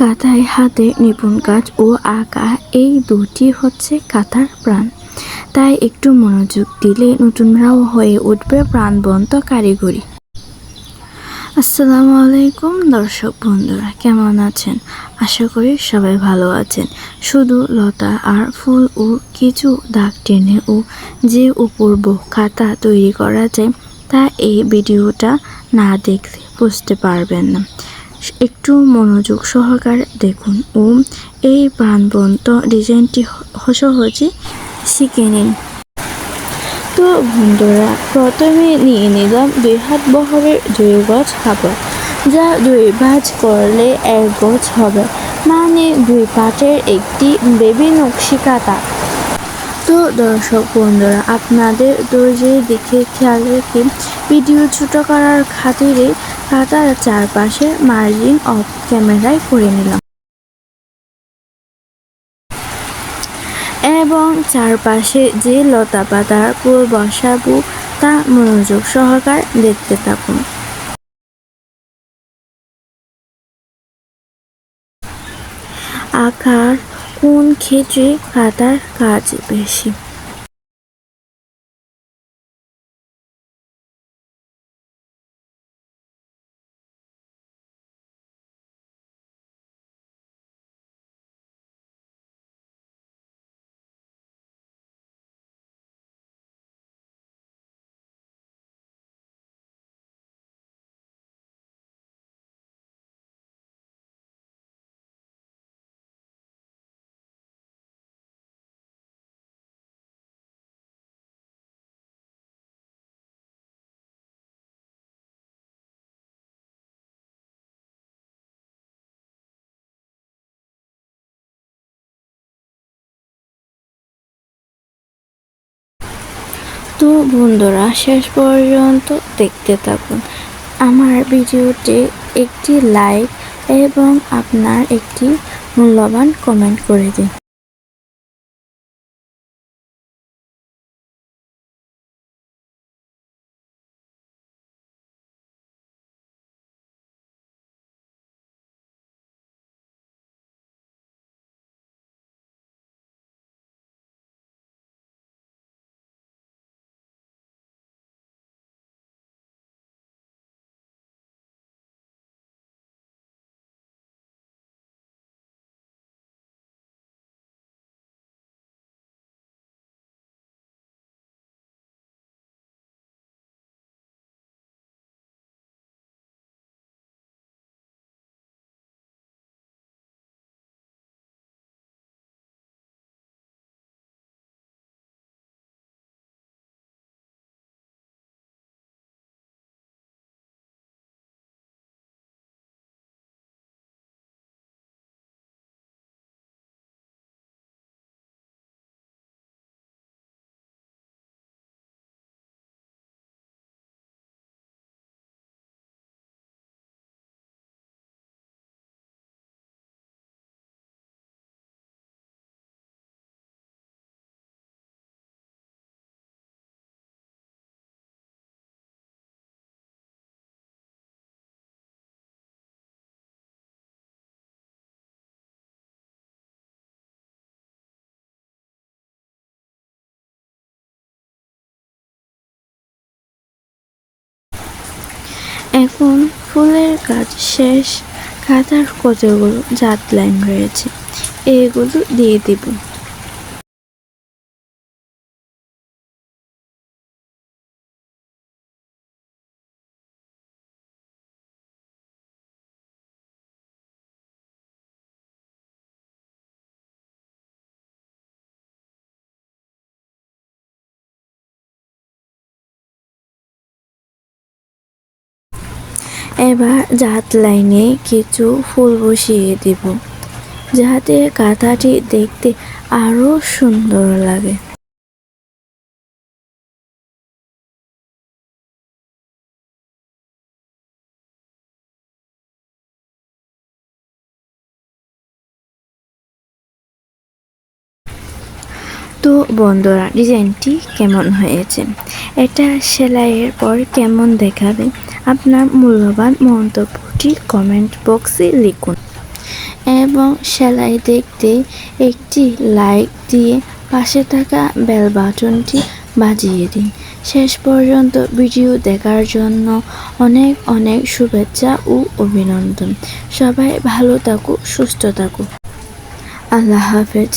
কাঁথায় হাতে নিপুণ কাজ ও আঁকা এই দুটি হচ্ছে কাঁথার প্রাণ। তাই একটু মনোযোগ দিলে নতুনরাও হয়ে উঠবে প্রাণবন্ত কারিগরি। আসসালামু আলাইকুম দর্শক বন্ধুরা, কেমন আছেন? আশা করি সবাই ভালো আছেন। শুধু লতা আর ফুল ও কিছু দাগ টেনে ও যে অপূর্ব কাঁথা তৈরি করা যায় তা এই ভিডিওটা না দেখলে বুঝতে পারবেন না। একটু মনোযোগ সহকারে দেখুন ও এই প্রাণবন্ত ডিজাইনটি সহজে শিখে নিন। তো বন্ধুরা, প্রথমে নিয়ে নিলাম 2 হাত বহরের 2 গজ কাপড়, যা 2 ভাঁজ করলে 1 গজ হবে, মানে 2 পাটের একটি বেবি নকশি কাঁথা। তো দর্শক বন্ধুরা, আপনাদের ধৈর্যের দিকে খেয়াল রেখে ভিডিও ছোট করার খাতিরে কাঁথার চারপাশে মার্জিন অফ ক্যামেরায় করে নিলাম এবং চারপাশে যে লতা পাতার ফুল বসাবো তা মনোযোগ সহকারে দেখতে থাকুন। আঁকার কোন ক্ষেত্রে কাঁথার কাজ বেশি? তো বন্ধুরা, শেষ পর্যন্ত দেখতে থাকুন। আমার ভিডিওতে একটি লাইক এবং আপনার একটি মূল্যবান কমেন্ট করে দিন। এখন ফুলের কাজ শেষ। কাঁথার কতগুলো জাত লাইন রয়েছে, এগুলো দিয়ে দিব। এবার জাত লাইনে কিছু ফুল বসিয়ে দিব, যাতে কাঁথাটি দেখতে আরো সুন্দর লাগে। তো বন্ধুরা, ডিজাইনটি কেমন হয়েছে? এটা সেলাইয়ের পর কেমন দেখাবে? আপনার মূল্যবান মন্তব্যটি কমেন্ট বক্সে লিখুন এবং সেলাই দেখতে একটি লাইক দিয়ে পাশে থাকা বেল বাটনটি বাজিয়ে দিন। শেষ পর্যন্ত ভিডিও দেখার জন্য অনেক অনেক শুভেচ্ছা ও অভিনন্দন। সবাই ভালো থাকুক, সুস্থ থাকুক। আল্লাহ হাফেজ।